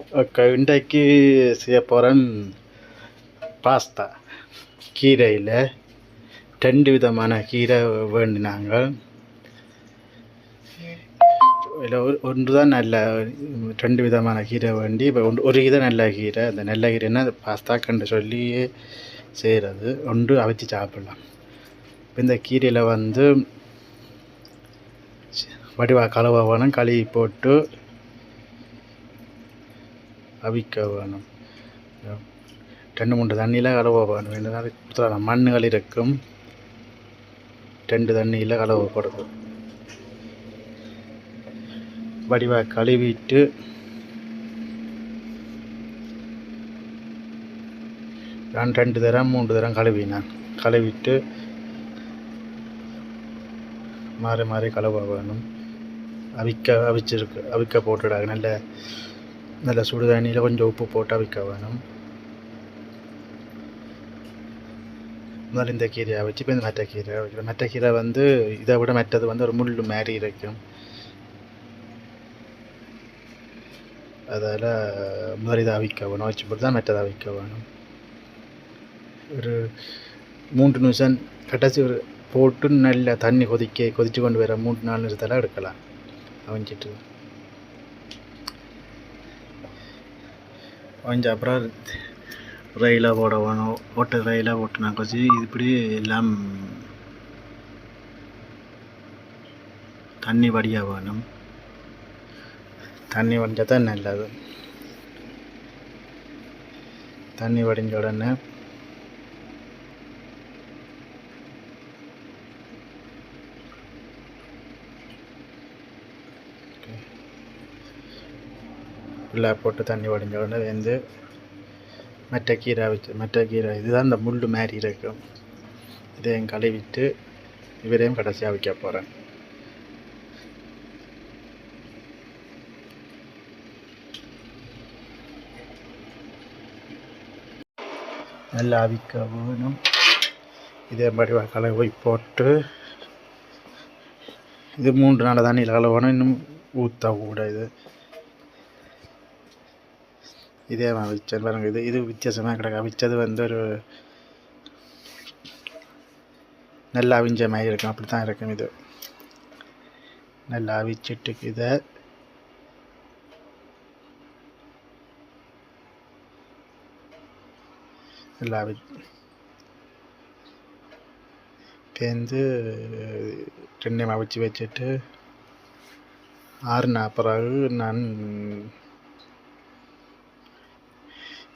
Okay, இன்றைக்கு செய்ய போகிறேன் பாஸ்தா. கீரையில் 2 விதமான கீரை வேண்டினாங்க. இதில் ஒன்று தான் நல்ல 2 விதமான கீரை வேண்டி, இப்போ ஒரு கீரை நல்ல கீரை. அந்த நல்ல கீரைன்னா அந்த பாஸ்தாக்கன்று சொல்லி செய்கிறது ஒன்று அவிச்சு சாப்பிடலாம். இப்போ இந்த கீரையில் வடிவாக கழுவ வேணும், கழுவி போட்டு அவிக்க வேணும். 2-3 தண்ணியில் கழுவ வேணும். என்ன மண்ணுகள் இருக்கும், 2 தண்ணியில் கழுவப்படுது. வடிவாக கழுவிட்டு நான் 2 தரம் 3 தரம் கழுவினேன். கழுவிட்டு மாறி மாறி கழுவ வேணும். அவிக்க போட்டுடாங்க. நல்ல சுடு தண்ணியில் கொஞ்சம் உப்பு போட்டு அவிக்க வேணும். முதல்ல இந்த கீரையை வச்சு இப்போ இந்த மட்டக்கீரை வைக்கிறேன். மட்டக்கீரை இதை விட மற்றது ஒரு முள் மாதிரி இருக்கும். அதால் முதல் இதை அவிக்க வேணும். வச்சு போட்டு தான் மற்றதை அவிக்க வேணும். ஒரு 3 நிமிஷம் கடைசி போட்டு நல்லா தண்ணி கொதிச்சு கொண்டு வர 3-4 நிமிஷத்தில் எடுக்கலாம். அவிஞ்சிட்டு அப்புறம் ரயிலாக போட வேணும். ரயிலாக போட்டுனா கொச்சி இப்படி எல்லாம் தண்ணி வடிய வேணும். தண்ணி வடிஞ்சால் தான் நல்லது. தண்ணி வடிஞ்ச உடனே ஃபுல்லாக போட்டு தண்ணி வடிஞ்ச உடனே மட்டக்கீரை இதுதான் இந்த முள் மாதிரி இருக்கும். இதையும் கழுவிட்டு இவரையும் கடைசியாக வைக்க போகிறேன். நல்லா அவிக்க வேணும். இதே மாதிரி கழுவி போட்டு இது 3-4 தண்ணியில் கழுவணும். இன்னும் ஊற்றக்கூட இதே அவிச்சது பாருங்க. இது வித்தியாசமாக கிடக்கு. அவிச்சது ஒரு நல்லா அவிஞ்ச மாதிரி இருக்கும். அப்படி தான் இருக்கும். இது நல்லா அவிச்சிட்டு இதை நல்லா பேர்ந்து 2 அவிச்சு வச்சுட்டு ஆறுனா பிறகு நான்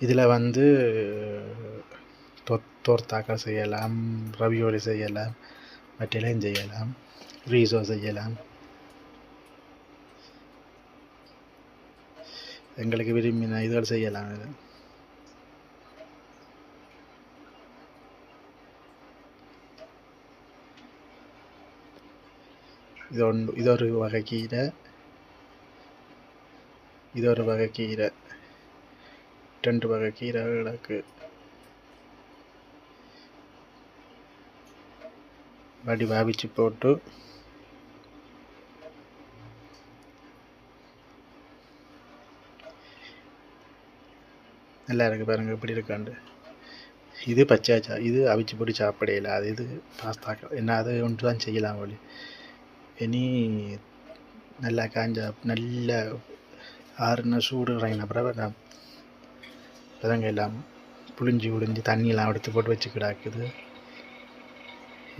இதில் தோர்த்தாக்கா செய்யலாம், ரவியோலி செய்யலாம், மற்றெல்லாம் செய்யலாம், ரீசோ செய்யலாம். எங்களுக்கு விரும்பின இதுகள் செய்யலாம். இது ஒரு வகை கீரை. இது ஒரு வகை கீரை. 2 வகை கீரைகளுக்கு வடிவாவிச்சு போட்டு நல்லா இருக்குது பாருங்கள் எப்படி இருக்காண்டு. இது பச்சை இது அவிச்சு போட்டு சாப்பிடையில. இது பாஸ்தா என்ன அது ஒன்று தான் செய்யலாம் ஒளி. இனி நல்லா காஞ்ச நல்ல ஆறுன சூடு இறங்கின பிறகு பதங்க எல்லாம் புளிஞ்சு தண்ணியெல்லாம் எடுத்து போட்டு வச்சு கிடாக்குது.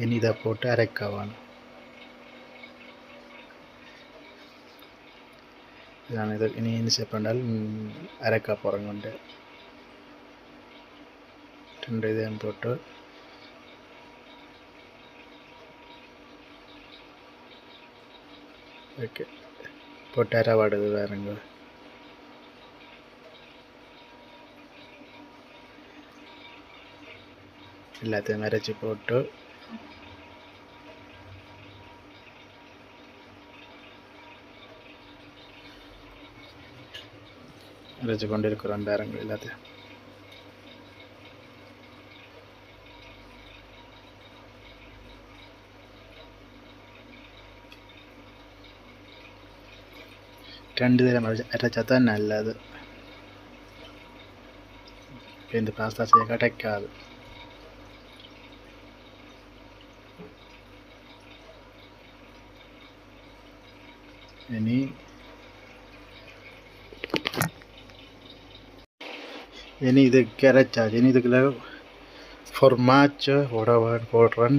இனி இதை போட்டு அரைக்க வேணும். நான் இனி என்ன செய்யப்பண்டால் அரைக்க போகிறேங்க. 2 இதையும் போட்டு ஓகே போட்டு அரைவாடுது வேறுங்க. எல்லாத்தையும் அரைச்சி போட்டு அரைச்சி கொண்டு இருக்கிறோம் பாருங்கள் எல்லாத்தையும். ரெண்டு தரம் அரைச்சா தான் நல்லது. இந்த பாஸ்தா செய்ய கிடைக்காது. இனி இது கரைச்சாச்சு. இனி இதுக்குள்ள ஃபொர்மாச்சோ போடுறேன்.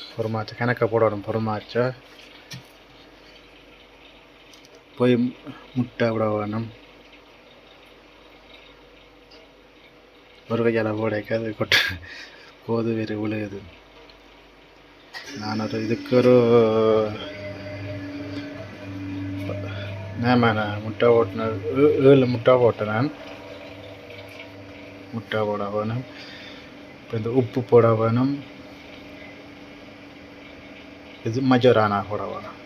ஃபொர்மாச்சோ கணக்க போடணும். ஃபொர்மாச்சோ போய் முட்டை விட வேணும். ஒரு கையால் போடைக்க அது போது வேறு விழுகுது. நான் இதுக்கு ஒரு முட்டை போட்டின 7 முட்டை போட்டேன். நான் முட்டை போட வேணும். இப்போ இந்த உப்பு போட வேணும். இது மஜோரானா போட வேணும்.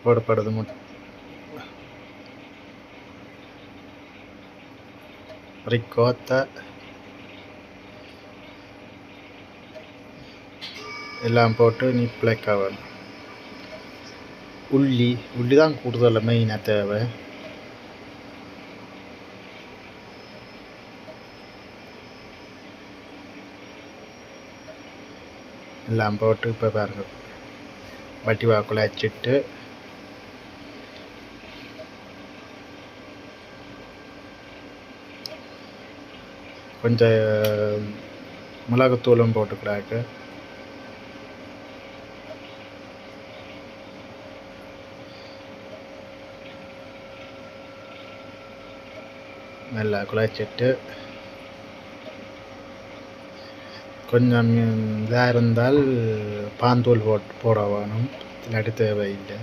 போடப்படுது ரிக்கோத்தா எல்லாம் போட்டு நீ பிளேக்க வேணும். உள்ளி தான் கூடுதல் மெயினாக தேவை. எல்லாம் போட்டு இப்போ பாருங்க வட்டி வாக்குள்ள வச்சுட்டு கொஞ்சம் மிளகுத்தூளும் போட்டுக்கிறாக்கு. நல்லா குழச்சிட்டு கொஞ்சம் இதாக இருந்தால் பாந்தூள் போட வேணும். இல்லாட்டி தேவையில்லை.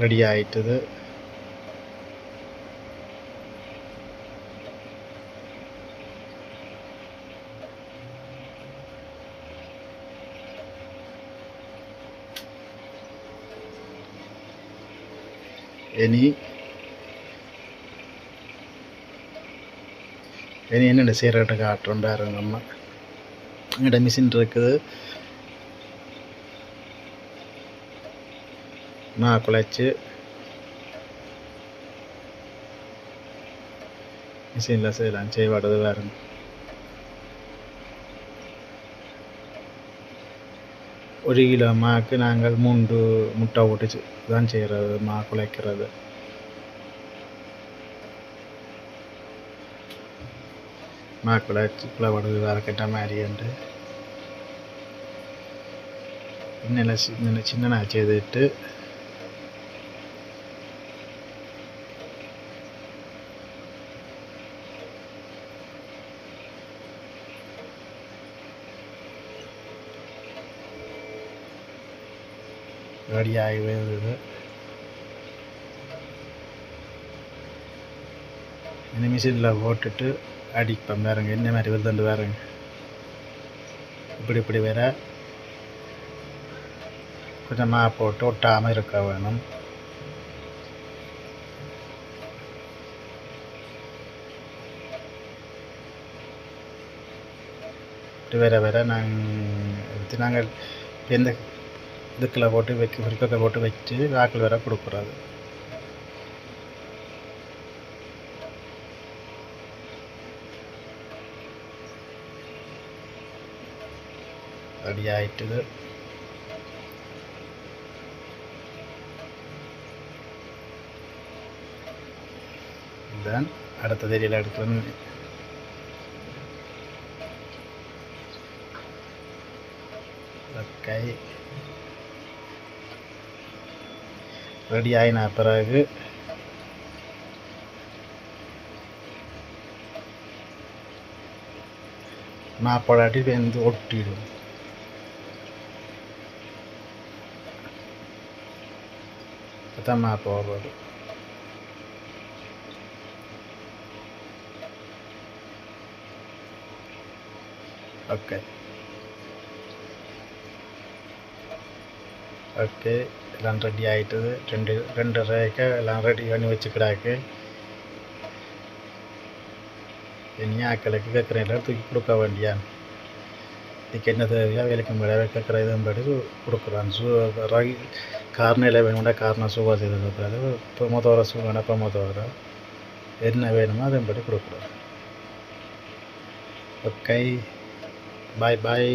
ரெடி ஆகிட்டுது. இனி என்னென்ன செய்கிறத காட்டுறோம் பாருங்க. நம்ம எங்கிட்ட மிஷின் இருக்குது. நான் குழைச்சி மிஷினில் செய்யலாம். செய்வாடுது பாருங்க. ஒரு கிலோ மாவுக்கு நாங்கள் 3 முட்டை போட்டு தான் செய்கிறது. மா குழைக்கிறது. மா குழைச்சி குழப்படுது வேறு கெட்ட மாதிரி என்று இன்னும் சின்ன செய்துட்டு ரெடியாகி வருது. இந்த மிஷினில் போட்டுட்டு அடிப்பேன் பாருங்க. என்ன மாதிரி வருதுண்டு பாருங்க. இப்படி வேற கொஞ்சமாக போட்டு ஒட்டாமல் இருக்க வேணும். இப்படி வேற நாங்கள் எந்த இதுக்கில் போட்டு ஃப்ரிக்கத்தை போட்டு வச்சு வாக்கில் வேற கொடுக்குறது. ரெடி ஆகிட்டுது. இதுதான் அடுத்த தெரியல எடுக்கிறது. ஓகே, ரெடி ஆகின பிறகு மாப்படாட்டி வெந்து ஒட்டிடும். அதான் மாப்பு போடுறது. ஓகே எல்லாம் ரெடி ஆகிட்டுது. ரெண்டு ரேக்க எல்லாம் ரெடி பண்ணி வச்சுக்கிறாக்கு. இனி ஆக்களுக்கு கேட்குற எல்லாம் தூக்கி கொடுக்க வேண்டியான். இதுக்கு என்ன தேவையோ வேலைக்கு மேலே கேட்குற இதுபடி கொடுக்குறான். கார்னில் வேணும்னா காரணம் சுகா செய்து கொடுக்குறாரு. ப்ரொமோத்தோர சுகான ப்ரொமோத்தோர என்ன வேணுமோ அதன்படி கொடுக்குறோம். ஓகே, பாய் பாய்.